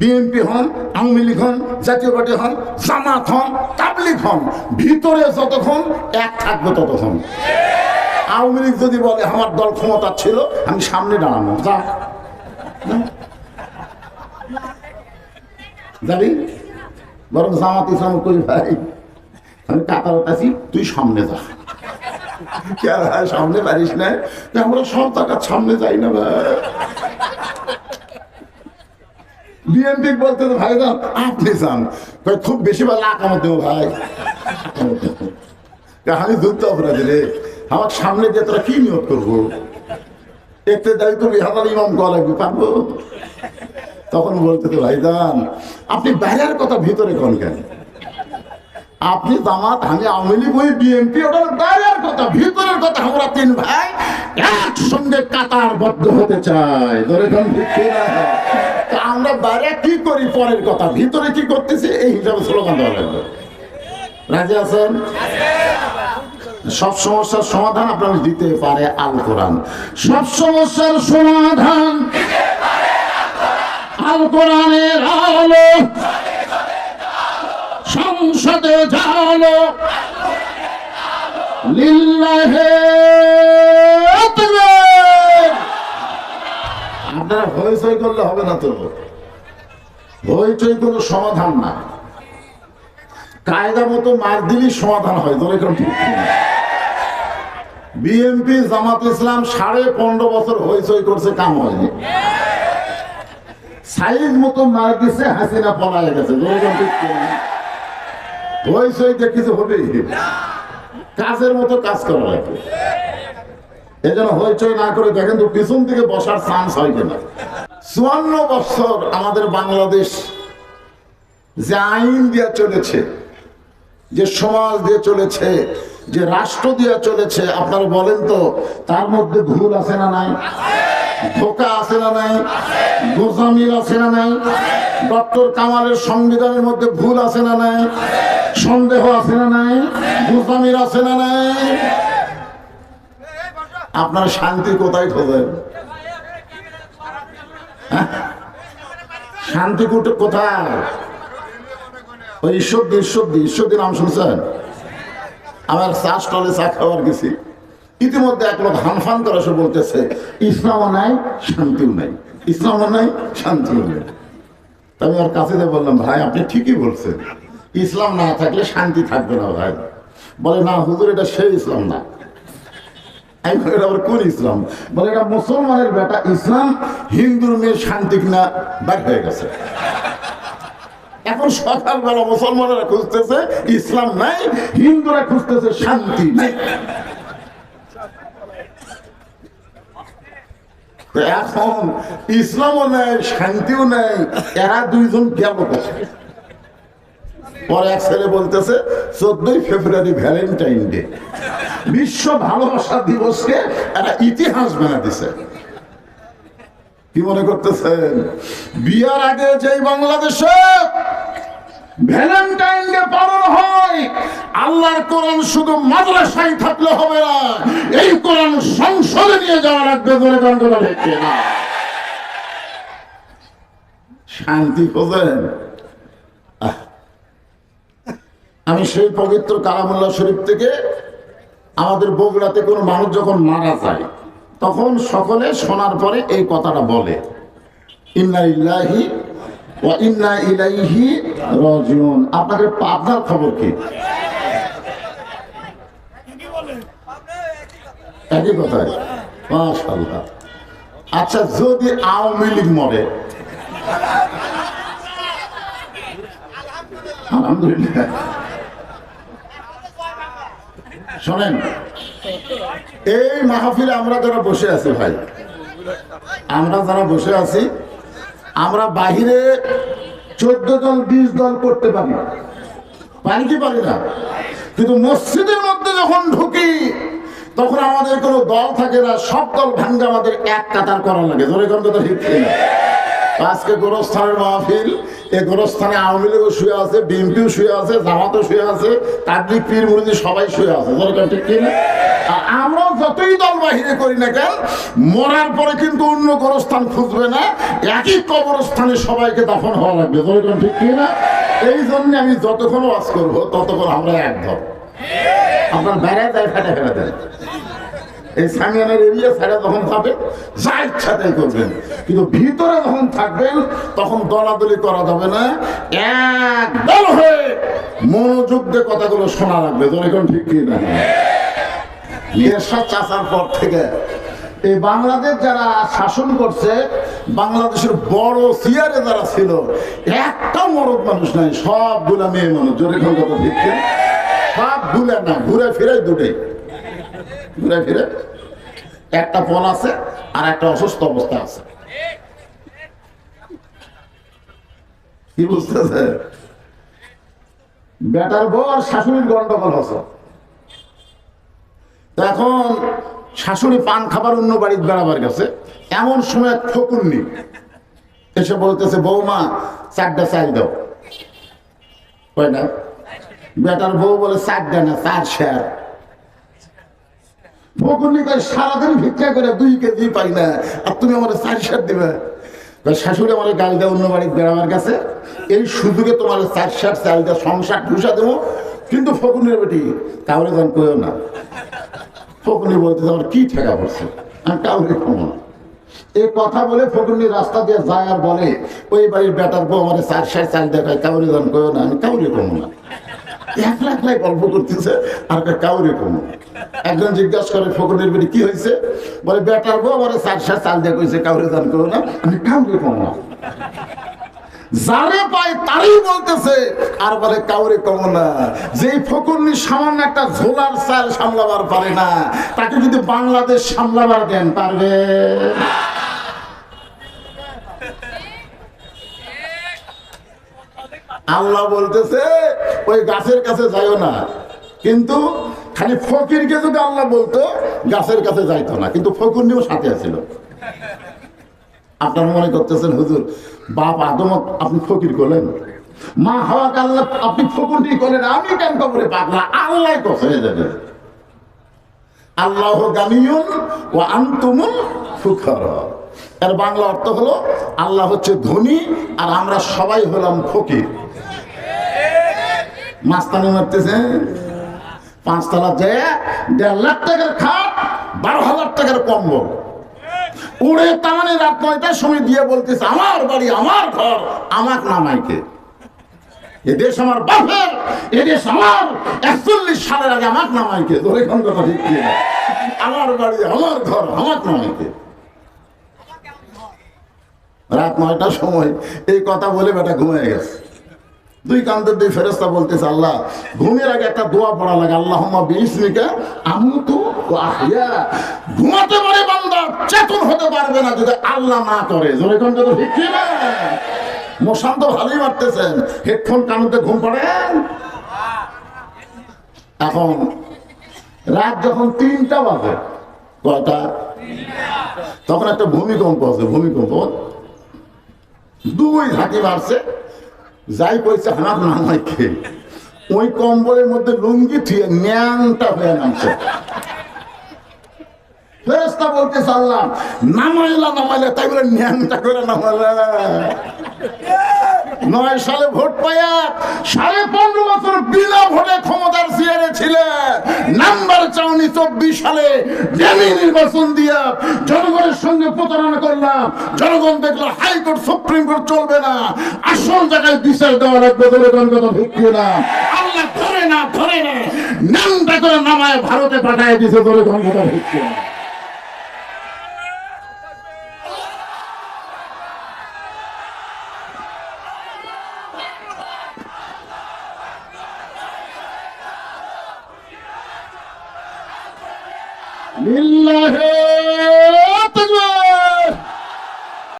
BNP হন, আওয়ামী লীগ হন, জাতীয় পার্টি হন, জামাত হন, তাবলীগ হন, ভিতরে যতক্ষণ এক থাকবে ততক্ষণ। আওয়ামী লীগ যদি বলে আমার দল ক্ষমতা ছিল, আমি সামনে দাঁড়ানো, যা যাবি। বরং জামাত ইসলাম কই ভাই আমি কাতারত আছি, তুই সামনে যা। সামনে পারিস না, আমরা সব টাকার সামনে যাই না ভাই। বিএনপি বলতে ভাই যান আপনি যান, খুব বেশি বেলা আকামত দেবো ভাই। আমি যুদ্ধ অপরাধী রে, আমার সামনে দিয়ে তোরা কি নিয়োগ করবো? এতে দায়িত্ব বিহার ইমাম করা লাগবে, পারবো? তখন বলতে তো ভাই যান আপনি বাইরের কথা ভিতরে কোন কেন? আপনি জামাত, আমি আওয়ামী লীগ, ওই বিএনপি, ওটার বাইরের কথা, ভিতরের কথা আমরা তিন ভাই একসঙ্গে কাতারবদ্ধ হতে চাই। ধরে আমরা বাইরে কি করি পরের কথা, ভিতরে কি করতেছি এই হিসাবে স্লোগান দেওয়া লাগবে। রাজি আছেন? সব সমস্যার সমাধান আপনার দিতে পারে আল কোরআন। সব সমস্যার সমাধান আল কোরআনের আলো, সংসদে জানো লিল্লাহে তাকবীর। আপনারা হইচই করলে হবে না, তো হইচই কোনো সমাধান না। কায়দা মতো মার দিলেই সমাধান হয়। তোর এরকম ঠিক না। বিএনপি জামাত ইসলাম 15.5 বছর হইচই করছে, কাম হয়নি। সাইজ মতো মার দিছে, হাসিনা পলায় গেছে। হইচই কিছু হবে, কাজের মতো কাজ করা লাগবে। এই জন্য হইচই না করে দেখেন তো পিছন থেকে বসার চান্স হয় কিনা। 54 বছর আমাদের বাংলাদেশ যে আইন দিয়ে চলেছে, যে সমাজ দিয়ে চলেছে, যে রাষ্ট্র দিয়ে চলেছে, আপনারা বলেন তো তার মধ্যে ভুল আছে না নাই? ধোঁকা আছে না নাই? গোজামিল আছে না নাই? ডক্টর কামালের সংবিধানের মধ্যে ভুল আছে না নাই? সন্দেহ আছে না নাই? গোজামিল আছে না নাই? আপনার শান্তি কোথায় খোঁজেন? শান্তি কোথায়? ওই ঈশ্বরদী নাম শুনছেন? আমার চা স্টলে চা খাওয়ার গেছি, ইতিমধ্যে এক লোক হানফান করে সে বলতেছে ইসলামও নাই শান্তিও নাই, ইসলামও নাই শান্তিও নেই। আমি ওর কাছে বললাম ভাই আপনি ঠিকই বলছেন, ইসলাম না থাকলে শান্তি থাকবে না ভাই। বলে না হুজুর এটা সেই ইসলাম না। আমি বলি আবার কোন ইসলাম? বলে এটা মুসলমানের বেটা ইসলাম, হিন্দুর মেয়ে শান্তি না বের হয়ে গেছে। এখন সকালবেলা মুসলমানেরা খুঁজতেছে ইসলাম নাই, হিন্দুরা খুঁজতেছে শান্তি নাই। এখন ইসলামও নেই শান্তিও নেই, এরা দুইজন গেল কোথায়? পরে এক ছেলে বলতেছে 14 ফেব্রুয়ারি ভ্যালেন্টাইন ডে, বিশ্ব ভালোবাসা দিবসকে এরা ইতিহাস বানা দিছে। কি মনে করতেছেন বিয়ার আগে যেই বাংলাদেশে ভ্যালেন্টাইন ডে পালন হয়, আল্লাহর কোরআন শুধু মাদ্রাসায় থাকলে হবে না, এই কোরআন সংসদে নিয়ে যাওয়া লাগবে। বলে গন্ডগোল হচ্ছে না। শান্তি খোঁজেন? আমি সেই পবিত্র কালামুল্লাহ শরীফ থেকে, আমাদের বগুড়াতে কোনো মানুষ যখন মারা যায় তখন সকলে শোনার পরে এই কথাটা বলে, ইন্না লিল্লাহি ওয়া ইন্না ইলাইহি রাজিউন। আপনাদের আপনার খবর কি? একই কথায় মাশাআল্লাহ। আচ্ছা যদি আওয়ামী লীগ মরে? আলহামদুলিল্লাহ। শোনেন, এই মাহফিলে আমরা যারা বসে আছি ভাই, আমরা যারা বসে আছি, আমরা বাহিরে 14 দল 20 দল করতে পারি, পারি কি পারি না? কিন্তু মসজিদের মধ্যে যখন ঢুকি তখন আমাদের কোনো দল থাকে না, সব দল ভাঙ্গা আমাদের এক কাতার করা লাগে। ধরে কোন কথা ঠিক না? আজকে গোরস্থানের মাহফিল, এই গোরস্থানে আওয়ামী লীগও শুয়ে আছে, বিএনপিও শুয়ে আছে, জামাতও শুয়ে আছে, তাবলীগ পীর মুরিদি সবাই শুয়ে আছে। ধরে ঠিক কিনা? আর আমরাও যতই দল বাহিরে করি না কেন, মরার পরে কিন্তু অন্য গোরস্থান খুঁজবে না, একই কবরস্থানে সবাইকে দাফন হওয়া লাগবে। ঠিক কি না? এই জন্য আমি যতক্ষণ ওয়াজ করবো ততক্ষণ আমরা এক ধর। আপনার বেড়ায় দেয়, ফেটে ফেলে দেয়। এই সামিয়ানের এরিয়া ছাড়া যখন পাবেন যা ইচ্ছা তাই করবেন, কিন্তু ভিতরে যখন থাকবেন তখন দলাদলি করা যাবে না, এক দল হয়ে মনোযোগ দিয়ে কথাগুলো শোনা লাগবে। যখন ঠিক কি না? এরশাদ চাচার পর থেকে এই বাংলাদেশ যারা শাসন করছে, বাংলাদেশের বড় চেয়ারে যারা ছিল, একটা মরদ মানুষ নাই, সবগুলা মেয়ে মানুষ। জোরে কোন কথা ঠিক কি? সব ভুলে না, ঘুরে ফিরে দুটোই ঘুরে ফিরে, একটা পণ আছে আর একটা অসুস্থ অবস্থা আছে। কি বুঝতেছে? বেটার বউ আর শাশুড়ির গন্ডগোল আছে। এখন শাশুড়ি পান খাবার অন্য বাড়িতে বেড়াবার গেছে, এমন সময় ফকুন্নি এসে বলতেছে, বৌমা 4টা চাল দাও। কয়টা? বেটার বউ বলে 4টা না, 4 শেয়ার। ফকুন্নি কয়, সারাদিন ভিক্ষা করে 2 কেজি পাই না, আর তুমি আমার 4 শেয়ার দিবে? শাশুড়ি আমার গাল দেয় অন্য বাড়িতে বেড়াবার কাছে, এই সুযোগে তোমার 4 শেয়ার চাল দেওয়া সংসার ঢুসা দেবো। কিন্তু ফকুনের বেটি কাউরে যান কেউ না। ফকুনি বলতেছে, আমার কি ঠেকা পড়ছে, আমি কাউরে খাবো না। এই কথা বলে ফকুনি রাস্তা দিয়ে যায় আর বলে, ওই বাড়ির বেটার বউ আমার 4 শেয়ার চাল দেখায়, কাউরে যান কেউ না, আমি কাউরে খাবো না। একলা একলাই গল্প করতেছে আর কাউরে কমো। একজন জিজ্ঞাসা করে, ফকুনের বেটি কি হয়েছে? বলে, বেটার বউ আমার 4 শেয়ার চাল দিয়ে কইছে কাউরে দান করো না, আমি কাউরে কমো না। যারে পায় তারই বলতেছে আর বলে কাউরে কমো না। যেই ফকুন্নি সামান্য একটা ঝোলার চাল সামলাবার পারে না, তাকে যদি বাংলাদেশ সামলাবার দেন পারবে? আল্লাহ বলতেছে ওই গাছের কাছে যাইও না, কিন্তু খালি ফকিরকে যদি আল্লাহ বলতো গাছের কাছে যাইতো না, কিন্তু ফকুন্নিও সাথে আছিল। আপনারা মনে করতেছেন হুজুর বাপ আদম আপনি ফকির করলেন, মা হাওয়াকে আল্লাহ আপনি ফকুন্নি করলেন, আমি কেন কবরে পাগলা? আল্লাহ কথা হয়ে যাবে। আল্লাহ গানিয়ুন ওয়া আনতুমুল ফুকারা। এর বাংলা অর্থ হলো আল্লাহ হচ্ছে ধনী আর আমরা সবাই হলাম ফকির। মাস্তানি মারতেছে 5 তলা যায় 1.5 লাখ টাকার খাট, 12,000 টাকার কম্বল উড়ে তামানে রাত 9টার সময় দিয়ে বলতেছে, আমার বাড়ি আমার ঘর আমার নামাইকে, এদেশ আমার বাপের, এদেশ আমার 41 সালের আগে আমার নামাইকে। ধরে কোন কথা ঠিক কি? আমার বাড়ি আমার ঘর আমার নামাইকে। রাত 9টার সময় এই কথা বলে বেটা ঘুমিয়ে গেছে। 2 কান্তের 2 ফেরেশতা বলতেছে, আল্লাহ ঘুমের আগে একটা দোয়া পড়া লাগে, আল্লাহুম্মা বিইসমিকা আমুতু ওয়া আহইয়া। ঘুমাতে পারে বান্দা, চেতন হতে পারবে না যদি আল্লাহ না করে। জোরে কোন কথা ঠিক কি না? মশান তো ভালোই মারতেছেন, হেডফোন কানুতে ঘুম পড়েন। এখন রাত যখন 3টা বাজে, কয়টা? তখন একটা ভূমিকম্প আছে। ভূমিকম্প 2 ঝাঁকি মারছে, যাই কইছে আমার নামাইকে, ওই কম্বলের মধ্যে লুঙ্গি থুয়ে ন্যাংটা হয়ে নামছে। ফেরেশতা বলতেছে, আল্লাহ নামাইলা তাই বলে ন্যাংটা করে নামাইলা। 9 সালে ভোট পাইয়া 15.5 বছর বিনা ভোটে ক্ষমতার চেয়ারে ছিলেন, নাম্বার চাউনি 24 সালে ডেমি নির্বাচন দিয়া জনগণের সঙ্গে প্রতারণা করলাম। জনগণ দেখলো হাইকোর্ট সুপ্রিম কোর্ট চলবে না, আসল জায়গায় বিচার দেওয়া লাগবে। বলে কথা ঢুকিয়ে না, আল্লাহ ধরে না নামটা করে নামায় ভারতে পাঠায় দিছে। বলে কথা ঢুকিয়ে না। লিল্লাহি